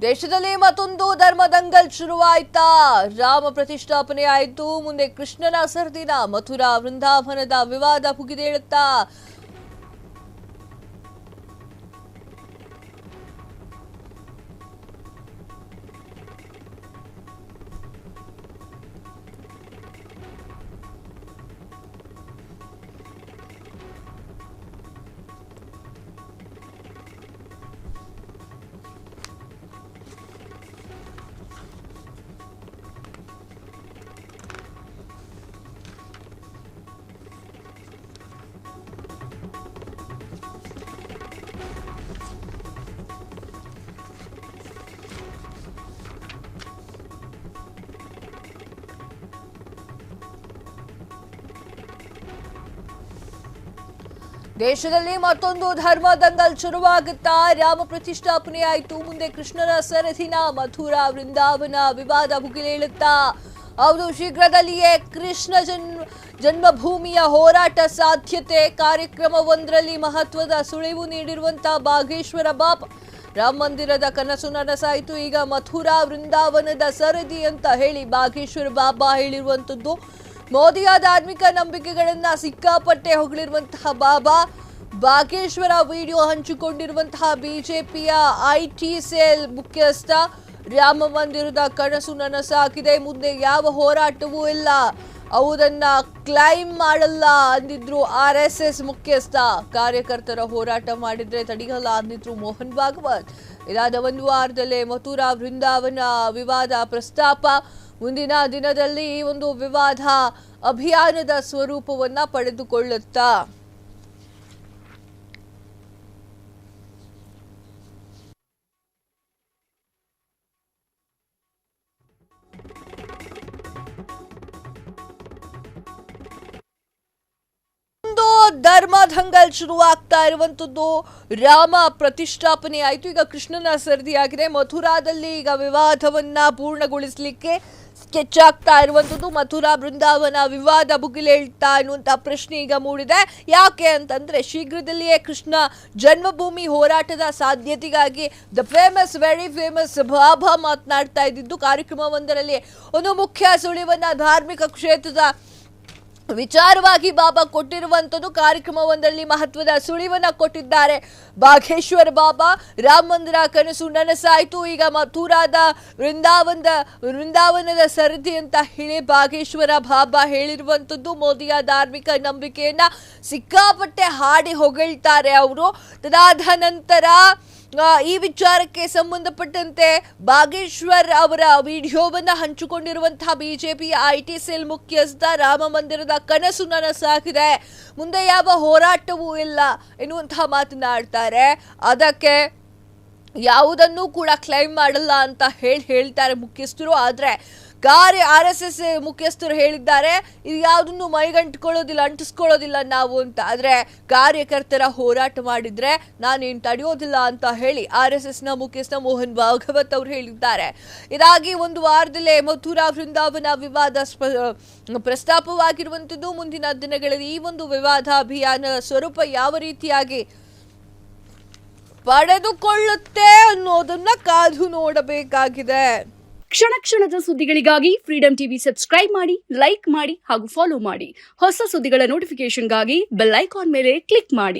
ದೇಶದಲ್ಲಿ ಮತ್ತೊಂದು ಧರ್ಮ ದಂಗಲ್ ಶುರುವಾಯ್ತಾ? ರಾಮ ಪ್ರತಿಷ್ಠಾಪನೆ ಆಯಿತು, ಮುಂದೆ ಕೃಷ್ಣನ ಸರ್ದಿನ ಮಥುರಾ ವೃಂದಾವನದ ವಿವಾದ ಭುಗಿದೇಳುತ್ತಾ? ದೇಶದಲ್ಲಿ ಮತ್ತೊಂದು ಧರ್ಮ ದಂಗಲ್ ಶುರುವಾಗುತ್ತಾ? ರಾಮ ಪ್ರತಿಷ್ಠಾಪನೆ ಆಯಿತು, ಮುಂದೆ ಕೃಷ್ಣನ ಸರದಿನ ಮಥುರಾ ವೃಂದಾವನ ವಿವಾದ ಭುಗಿಲೇಳುತ್ತಾ? ಹೌದು, ಶೀಘ್ರದಲ್ಲಿಯೇ ಕೃಷ್ಣ ಜನ್ಮಭೂಮಿಯ ಹೋರಾಟ ಸಾಧ್ಯತೆ. ಕಾರ್ಯಕ್ರಮವೊಂದರಲ್ಲಿ ಮಹತ್ವದ ಸುಳಿವು ನೀಡಿರುವಂತಹ ಬಾಗೇಶ್ವರ ಬಾಬಾ, ರಾಮ ಮಂದಿರದ ಕನಸು ನನಸಾಯಿತು, ಈಗ ಮಥುರಾ ವೃಂದಾವನದ ಸರದಿ ಅಂತ ಹೇಳಿ ಬಾಗೇಶ್ವರ ಬಾಬಾ ಹೇಳಿರುವಂಥದ್ದು. ಮೋದಿಯ ಧಾರ್ಮಿಕ ನಂಬಿಕೆಗಳನ್ನ ಸಿಕ್ಕಾಪಟ್ಟೆ ಹೊಗಳಿರುವಂತಹ ಬಾಬಾ ಬಾಗೇಶ್ವರ ವಿಡಿಯೋ ಹಂಚಿಕೊಂಡಿರುವಂತಹ ಬಿಜೆಪಿಯ ಐಟಿ ಸೆಲ್ ಮುಖ್ಯಸ್ಥ, ರಾಮ ಮಂದಿರದ ಕನಸು ನನಸಾಗಿದೆ, ಮುಂದೆ ಯಾವ ಹೋರಾಟವೂ ಇಲ್ಲ, ಅವುದನ್ನ ಕ್ಲೈಮ್ ಮಾಡಲ್ಲ ಅಂದಿದ್ರು RSS ಮುಖ್ಯಸ್ಥ. ಕಾರ್ಯಕರ್ತರ ಹೋರಾಟ ಮಾಡಿದ್ರೆ ತಡೆಯಲ್ಲ ಅಂದಿದ್ರು ಮೋಹನ್ ಭಾಗವತ್. ಇದಾದ ಒಂದು ವಾರದಲ್ಲೇ ಮಥುರಾ ವೃಂದಾವನ ವಿವಾದ ಪ್ರಸ್ತಾಪ. ಮುಂದಿನ ದಿನದಲ್ಲಿ ಈ ಒಂದು ವಿವಾದ ಅಭಿಯಾನದ ಸ್ವರೂಪವನ್ನ ಪಡೆದುಕೊಳ್ಳುತ್ತಾ? ಧರ್ಮ ದಂಗಲ್ ಶುರುವಾಗ್ತಾ ಇರುವಂತದ್ದು. ರಾಮ ಪ್ರತಿಷ್ಠಾಪನೆ ಆಯಿತು, ಈಗ ಕೃಷ್ಣನ ಸರದಿ ಆಗಿದೆ. ಮಥುರಾದಲ್ಲಿ ಈಗ ವಿವಾದವನ್ನ ಪೂರ್ಣಗೊಳಿಸಲಿಕ್ಕೆ ಸ್ಕೆಚ್ ಆಗ್ತಾ ಇರುವಂತದ್ದು. ಮಥುರಾ ಬೃಂದಾವನ ವಿವಾದ ಭುಗಿಲೇಳ್ತಾ ಅನ್ನುವಂತ ಪ್ರಶ್ನೆ ಈಗ ಮೂಡಿದೆ. ಯಾಕೆ ಅಂತಂದ್ರೆ, ಶೀಘ್ರದಲ್ಲಿಯೇ ಕೃಷ್ಣ ಜನ್ಮಭೂಮಿ ಹೋರಾಟದ ಸಾಧ್ಯತೆಗಾಗಿ ವೆರಿ ಫೇಮಸ್ ಬಾಬಾ ಮಾತನಾಡ್ತಾ ಇದ್ದಿದ್ದು. ಕಾರ್ಯಕ್ರಮವೊಂದರಲ್ಲಿ ಒಂದು ಮುಖ್ಯ ಸುಳಿವನ್ನ ಧಾರ್ಮಿಕ ಕ್ಷೇತ್ರದ ವಿಚಾರವಾಗಿ ಬಾಬಾ ಕೊಟ್ಟಿರುವಂಥದ್ದು. ಕಾರ್ಯಕ್ರಮವೊಂದರಲ್ಲಿ ಮಹತ್ವದ ಸುಳಿವನ್ನ ಕೊಟ್ಟಿದ್ದಾರೆ ಬಾಗೇಶ್ವರ ಬಾಬಾ. ರಾಮ ಮಂದಿರ ಕನಸು ನನಸಾಯಿತು, ಈಗ ಮಥುರಾದ ವೃಂದಾವನದ ಸರದಿ ಅಂತ ಹೇಳಿ ಬಾಗೇಶ್ವರ ಬಾಬಾ ಹೇಳಿರುವಂಥದ್ದು. ಮೋದಿಯ ಧಾರ್ಮಿಕ ನಂಬಿಕೆಯನ್ನ ಸಿಕ್ಕಾಪಟ್ಟೆ ಹಾಡಿ ಹೊಗಳ್ತಾರೆ ಅವರು. ತದಾದ ನಂತರ ಈ ವಿಚಾರಕ್ಕೆ ಸಂಬಂಧಪಟ್ಟಂತೆ ಬಾಗೇಶ್ವರ್ ಅವರ ವಿಡಿಯೋವನ್ನ ಹಂಚಿಕೊಂಡಿರುವಂತಹ ಬಿಜೆಪಿ ಐಟಿ ಸೆಲ್ ಮುಖ್ಯಸ್ಥ, ರಾಮ ಮಂದಿರದ ಕನಸು ನನಸಾಗಿದೆ, ಮುಂದೆ ಯಾವ ಹೋರಾಟವೂ ಇಲ್ಲ ಎನ್ನುವಂತಹ ಮಾತನಾಡ್ತಾರೆ. ಅದಕ್ಕೆ ಯಾವುದನ್ನೂ ಕೂಡ ಕ್ಲೈಮ್ ಮಾಡಲ್ಲ ಅಂತ ಹೇಳ್ತಾರೆ ಮುಖ್ಯಸ್ಥರು. ಆದರೆ RSS ಮುಖ್ಯಸ್ಥರು ಹೇಳಿದ್ದಾರೆ, ಇದು ಯಾವುದನ್ನು ಮೈಗಂಟ್ಕೊಳ್ಳೋದಿಲ್ಲ, ಅಂಟಿಸ್ಕೊಳ್ಳೋದಿಲ್ಲ ನಾವು ಅಂತ. ಆದರೆ ಕಾರ್ಯಕರ್ತರ ಹೋರಾಟ ಮಾಡಿದ್ರೆ ನಾನೇನು ತಡೆಯೋದಿಲ್ಲ ಅಂತ ಹೇಳಿ RSSನ ಮುಖ್ಯಸ್ಥ ಮೋಹನ್ ಭಾಗವತ್ ಅವರು ಹೇಳಿದ್ದಾರೆ. ಇದಾಗಿ ಒಂದು ವಾರದಲ್ಲೇ ಮಥುರಾ ವೃಂದಾವನ ವಿವಾದ ಪ್ರಸ್ತಾಪವಾಗಿರುವಂಥದ್ದು. ಮುಂದಿನ ದಿನಗಳಲ್ಲಿ ಈ ಒಂದು ವಿವಾದ ಅಭಿಯಾನ ಸ್ವರೂಪ ಯಾವ ರೀತಿಯಾಗಿ ಪಡೆದುಕೊಳ್ಳುತ್ತೆ ಅನ್ನೋದನ್ನ ಕಾದು ನೋಡಬೇಕಾಗಿದೆ. ಕ್ಷಣ ಕ್ಷಣದ ಸುದ್ದಿಗಳಿಗಾಗಿ ಫ್ರೀಡಂ ಟಿವಿ ಸಬ್ಸ್ಕ್ರೈಬ್ ಮಾಡಿ, ಲೈಕ್ ಮಾಡಿ ಹಾಗೂ ಫಾಲೋ ಮಾಡಿ. ಹೊಸ ಸುದ್ದಿಗಳ ನೋಟಿಫಿಕೇಶನ್ಗಾಗಿ ಬೆಲ್ ಐಕಾನ್ ಮೇಲೆ ಕ್ಲಿಕ್ ಮಾಡಿ.